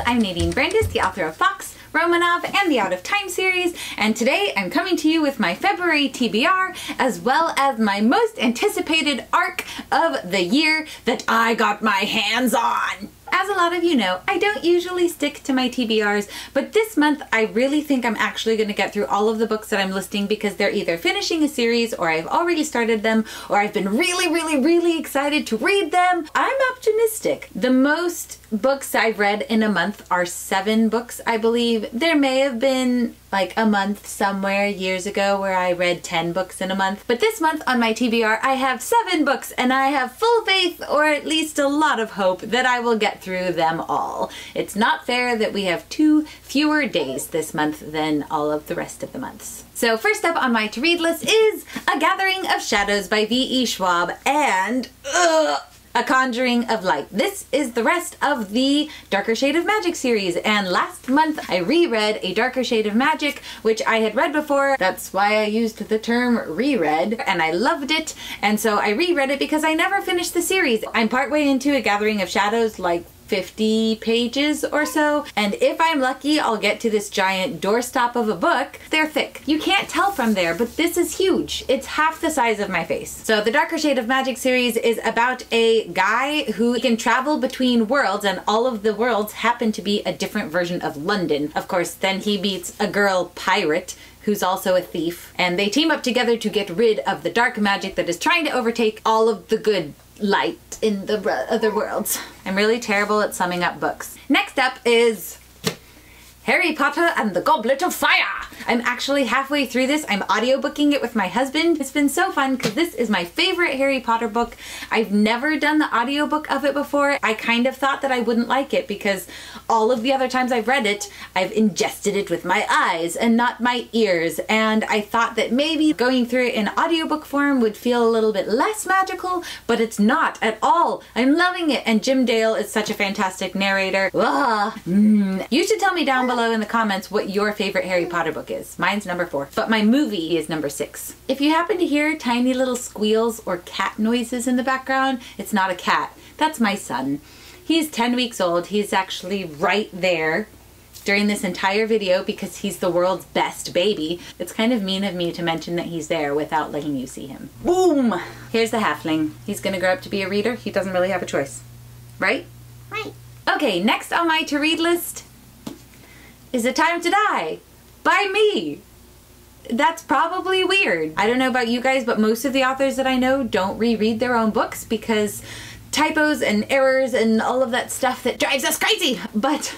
I'm Nadine Brandes, the author of FAWKES, ROMANOV, and the Out of Time series, and today I'm coming to you with my February TBR, as well as my most anticipated arc of the year that I got my hands on. As a lot of you know, I don't usually stick to my TBRs, but this month I really think I'm actually going to get through all of the books that I'm listing because they're either finishing a series or I've already started them or I've been really excited to read them. I'm optimistic. The most books I've read in a month are 7 books, I believe. There may have been like a month somewhere years ago where I read 10 books in a month, but this month on my TBR I have 7 books and I have full faith, or at least a lot of hope, that I will get through them all. It's not fair that we have 2 fewer days this month than all of the rest of the months. So first up on my to-read list is A Gathering of Shadows by V.E. Schwab and A Conjuring of Light. This is the rest of the Darker Shade of Magic series, and last month I reread A Darker Shade of Magic, which I had read before. That's why I used the term reread, and I loved it, and so I reread it because I never finished the series. I'm partway into A Gathering of Shadows, like 50 pages or so, and if I'm lucky I'll get to this giant doorstop of a book. They're thick. You can't tell from there, but this is huge. It's half the size of my face. So the Darker Shade of Magic series is about a guy who can travel between worlds, and all of the worlds happen to be a different version of London. Of course, then he meets a girl pirate who's also a thief, and they team up together to get rid of the dark magic that is trying to overtake all of the good light in the other worlds. I'm really terrible at summing up books. Next up is Harry Potter and the Goblet of Fire. I'm actually halfway through this. I'm audiobooking it with my husband. It's been so fun because this is my favorite Harry Potter book. I've never done the audiobook of it before. I kind of thought that I wouldn't like it because all of the other times I've read it, I've ingested it with my eyes and not my ears, and I thought that maybe going through it in audiobook form would feel a little bit less magical, but it's not at all. I'm loving it, and Jim Dale is such a fantastic narrator. You should tell me down below in the comments what your favorite Harry Potter book is. Mine's number 4, but my movie is number 6. If you happen to hear tiny little squeals or cat noises in the background, it's not a cat. That's my son. He's 10 weeks old. He's actually right there during this entire video because he's the world's best baby. It's kind of mean of me to mention that he's there without letting you see him. Boom! Here's the halfling. He's gonna grow up to be a reader. He doesn't really have a choice. Right? Right. Okay, next on my to-read list is A Time to Die by me. That's probably weird. I don't know about you guys, but most of the authors that I know don't reread their own books because typos and errors and all of that stuff that drives us crazy. But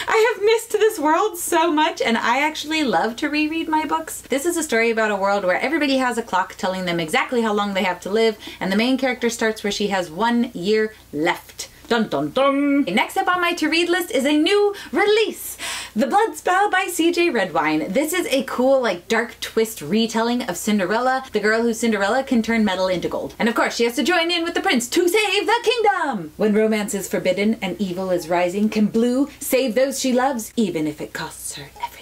I have missed this world so much, and I actually love to reread my books. This is a story about a world where everybody has a clock telling them exactly how long they have to live, and the main character starts where she has 1 year left. Dun dun dun! Next up on my to-read list is a new release, The Blood Spell by C.J. Redwine. This is a cool, like, dark twist retelling of Cinderella, the girl who's Cinderella can turn metal into gold. And of course, she has to join in with the prince to save the kingdom! When romance is forbidden and evil is rising, can Blue save those she loves, even if it costs her everything?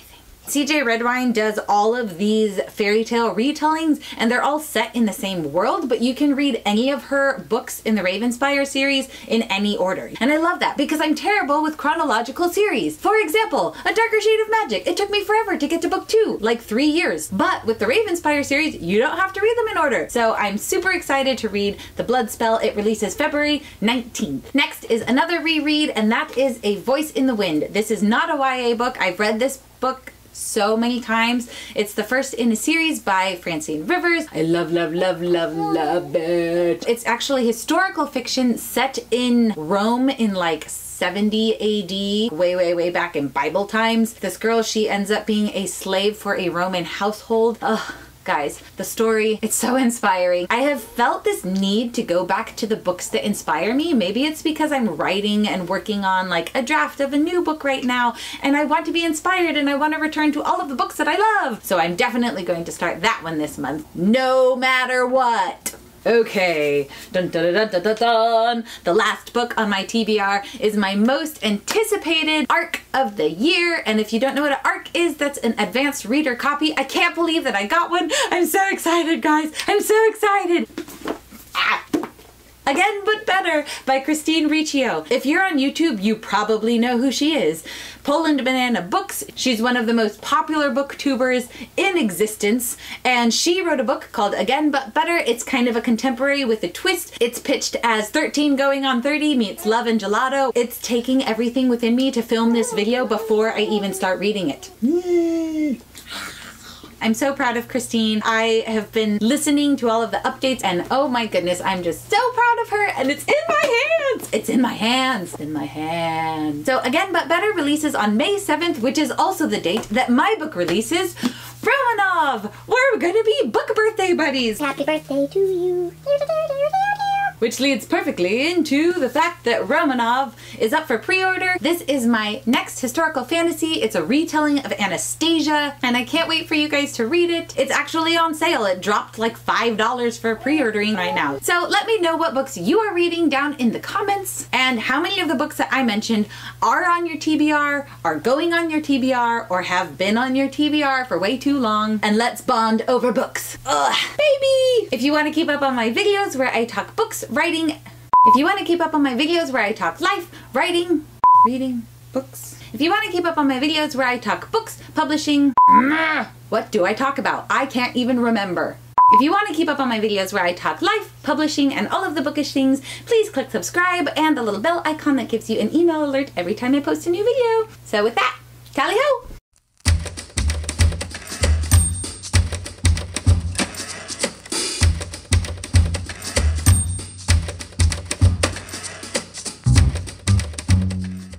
C.J. Redwine does all of these fairy tale retellings, and they're all set in the same world, but you can read any of her books in the Ravenspire series in any order. And I love that because I'm terrible with chronological series. For example, A Darker Shade of Magic. It took me forever to get to book 2, like 3 years. But with the Ravenspire series, you don't have to read them in order. So I'm super excited to read The Blood Spell. It releases February 19th. Next is another reread, and that is A Voice in the Wind. This is not a YA book. I've read this book so many times. It's the first in a series by Francine Rivers. I love it. It's actually historical fiction set in Rome in like 70 AD, way back in Bible times. This girl, she ends up being a slave for a Roman household. Ugh. Guys, the story, it's so inspiring. I have felt this need to go back to the books that inspire me. Maybe it's because I'm writing and working on like a draft of a new book right now, and I want to be inspired and I want to return to all of the books that I love. So I'm definitely going to start that one this month, no matter what. Okay, dun dun dun dun dun dun. The last book on my TBR is my most anticipated arc of the year, and if you don't know what an arc is, that's an advanced reader copy. I can't believe that I got one. I'm so excited, guys. I'm so excited. Again But Better by Christine Riccio. If you're on YouTube, you probably know who she is. Poland Banana Books. She's one of the most popular booktubers in existence, and she wrote a book called Again But Better. It's kind of a contemporary with a twist. It's pitched as 13 Going on 30 meets Love and Gelato. It's taking everything within me to film this video before I even start reading it. I'm so proud of Christine. I have been listening to all of the updates and oh my goodness, I'm just so proud of her, and it's in my hands. It's in my hands. In my hands. So Again But Better releases on May 7th, which is also the date that my book releases, Romanov. We're gonna be book birthday buddies. Happy birthday to you. Which leads perfectly into the fact that Romanov is up for pre-order. This is my next historical fantasy. It's a retelling of Anastasia, and I can't wait for you guys to read it. It's actually on sale. It dropped like $5 for pre-ordering right now. So let me know what books you are reading down in the comments, and how many of the books that I mentioned are on your TBR, are going on your TBR, or have been on your TBR for way too long. And let's bond over books. Ugh, baby! If you want to keep up on my videos where I talk books, writing, if you want to keep up on my videos where I talk life, writing, reading, books. If you want to keep up on my videos where I talk books, publishing, what do I talk about? I can't even remember. If you want to keep up on my videos where I talk life, publishing, and all of the bookish things, please click subscribe and the little bell icon that gives you an email alert every time I post a new video. So with that, tally ho!